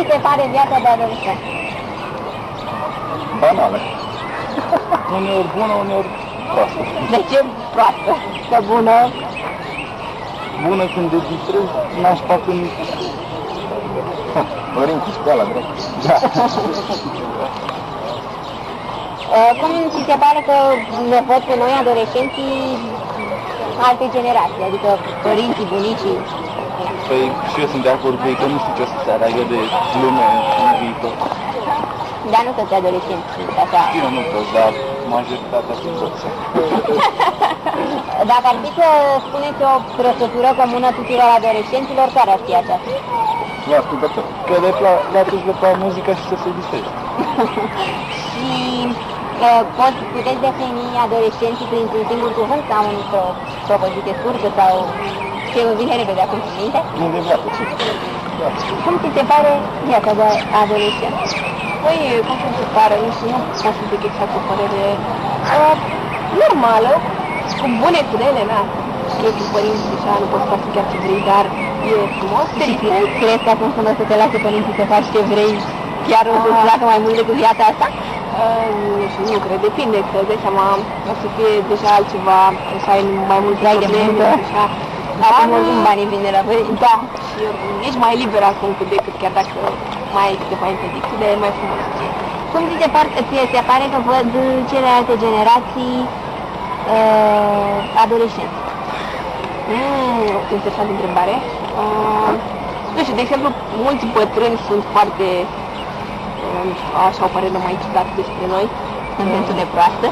vi se pare viața de adolescent? Banală. Uneori bună, uneori proastă. De ce proastă? Că bună? Bună când te distrezi, nașpa când... Dorim cu școala, drept. Da. Cum ți se pare că ne văd pe noi adolescenții alte generații, adică părinții, bunicii? Păi și eu sunt de acord cu ei că nu știu ce o să se aleagă de lume în viitor. Dar nu toți adolescenți sunt așa. Bine, nu toți, dar majoritatea sunt toți. Dacă ar fi să spuneți o trăsătură comună tuturor adolescenților, care ar fi aceasta? Nu ascultător. Că le-a pus de pe muzică și să se distreze. Și puteți defini adolescenții printr-un singur cuvânt sau într-o propoziție scurtă sau ce vă vine repede acum în minte? Nu de viață, ce? Cum ți se pare viața de adolescent? Păi, cum se pare, nu știu, nu pot să zic exact o părere normală, cu bune cu rele, na. Eu cu părinții așa, nu pot să fac chiar ce vrei, dar e frumos. Crezi că atunci când o să te lase părinții să faci ce vrei, chiar o să-ți placă mai mult decât viața asta? Nu știu, nu cred, depinde, că dai seama, o să fie deja altceva, să ai mai multe probleme, așa. Acum oricum banii vin de la părinți. Da, și ești mai liber acum decât chiar dacă mai ai câteva interdicții, dar e mai frumos. Cum ți se pare că văd celelalte generații adolescenți? Interesantă întrebare. Nu știu, de exemplu, mulți bătrâni sunt foarte, așa o părere mai ciudată despre noi. În sensul de proastă?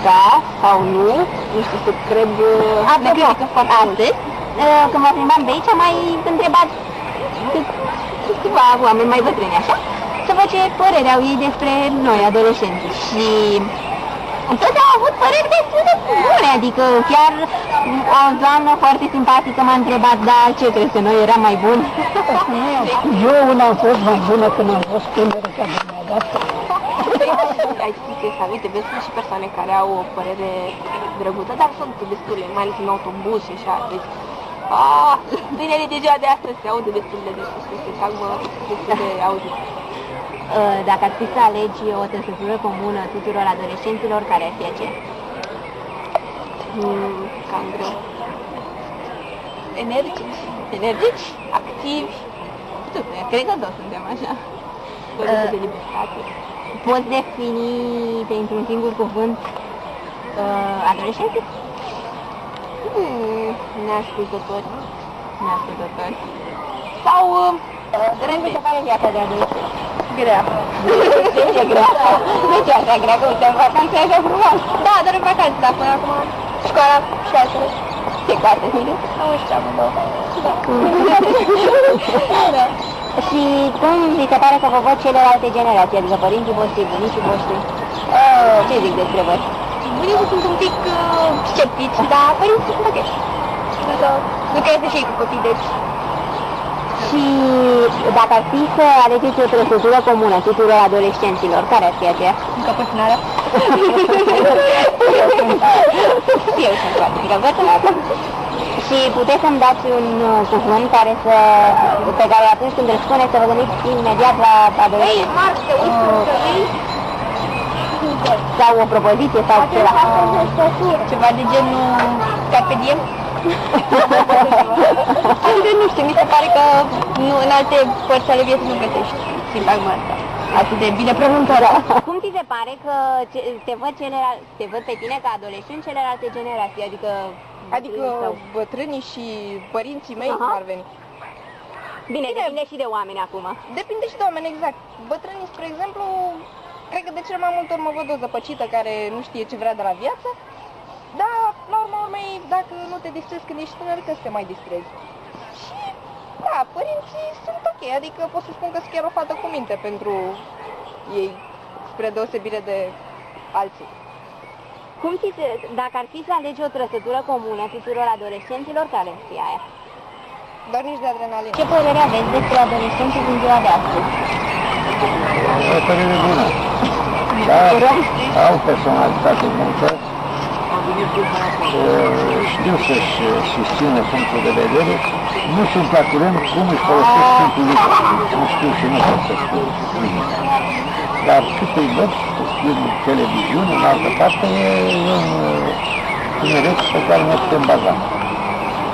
Da, sau nu, nu știu, să cred... Ne critică foarte astăzi, când mă plimbam pe aici, am mai întrebat câțiva oameni mai bătrâni, așa, să văd ce părere au ei despre noi, adolescenții. Și toți au avut păreri destul de bune, adică chiar o doamnă foarte simpatică m-a întrebat, da, ce crezi că noi eram mai buni? Eu una am fost mai bună când am fost tânără ca dumneavoastră. Ai spus că te vezi și persoane care au o părere drăguță, dar sunt destule, mai ales în autobuz și așa, deci tinerii de ziua de astăzi se aude destul de des, se calmă destul de auzit. Dacă ar fi să alegi o trăsătură comună tuturor adolescenților, care ar fi aceea? Cam greu. Energici? Energici? Activi? Cred că toți suntem așa. De libertate. Poți defini printr-un singur cuvânt adolescenții? Neascultători. Neascultători. Sau... Cum se pare viața de adolescent? Grea. De ce grea? De ce așa grea? Că uite, în vacanță e așa frumos. Da, dar în vacanță, dar până acum școala și altele. Ce clase, Milu? Am știam, da. Da. Și cum vi se pare că vă văd celelalte generații, adică părinții voștri, bunicii voștri? Ce zic despre voi? Bunicii sunt un pic sceptici, dar părinții sunt ok. Nu crede și ei cu copii, deci... Și dacă ar fi să alegeți o trăsătură comună tuturor adolescenților, care ar fi aceea? Încăpățânarea. Eu sunt foarte încăpățânată. Și puteți să-mi dați un cuvânt pe care atunci când îl spuneți să vă gândiți imediat la adolescenți? Sau o propoziție sau ceva? Ceva de genul carpe diem? Nu știu, mi se pare că în alte părți ale vieții nu găsești sintagma asta atât de bine pronunțată. Cum ți se pare că te văd pe tine ca adolescent celelalte generații, adică bătrânii și părinții mei ar veni. Bine, depinde și de oameni acum. Depinde și de oameni, exact. Bătrânii, spre exemplu, cred că de cel mai multe ori mă văd o zăpăcită care nu știe ce vrea de la viață. Dar, la urma urmei, dacă nu te distrezi când ești tânăr, că să te mai distrezi. Și, da, părinții sunt ok, adică pot să spun că sunt chiar o fată cu minte pentru ei, spre deosebire de alții. Dacă ar fi să alegi o trăsătură comună tuturor adolescenților, care ar fi aia? Doar nici de adrenalină. Ce părere aveți despre adolescenții din ziua de astăzi? O părere bună. Dar au personalitate multă, știu să-și susțină punctul de vedere, nu sunt la curent cum își folosesc timpul liber. Nu știu și nu pot să spun nimic. Dar cât îi văd în televiziune, în altă parte, e un tineret pe care ne putem baza.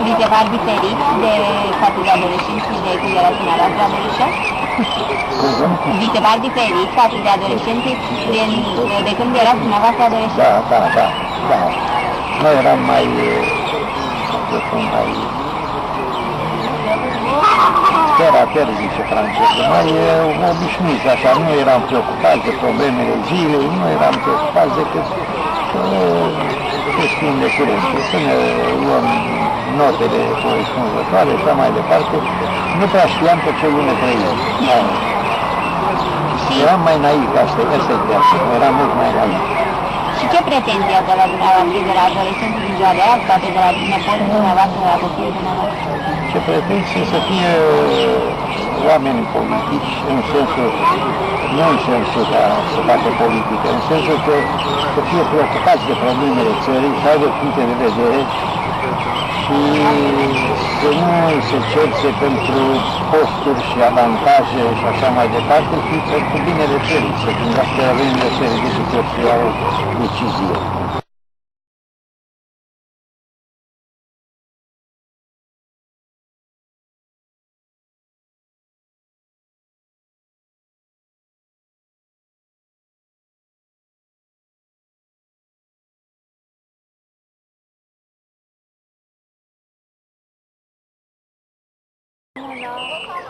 Vi se par diferiți de față de adolescenți și de când erați dumneavoastră adolescenți? Vi se par diferiți față de adolescenții de când erați dumneavoastră adolescenți? Da. Noi eram mai ter, zice franceză, mai obișnuiți așa, nu eram preocupați de problemele zilei, nu eram preocupați decât chestiuni de curente, să ne luăm notele corespunzătoare și așa mai departe, nu prea știam pe ce lume trăim. Eram mai naiv, asta e viața, eram mult mai naiv. Și ce pretenții au de la dumneavoastră, de la adolescenții din ziua de azi, poate de la nepoții dumneavoastră, de la copiii dumneavoastră? Ce pretenții să fie oameni politici, în sensul, nu în sensul că să facă politică, în sensul că să fie preocupați de problemele țării, să aibă puncte de vedere și să nu se cerce pentru posturi și avantaje și așa mai departe, ci pentru binele țării, să gândească la binele țării decât să iau decizie. No.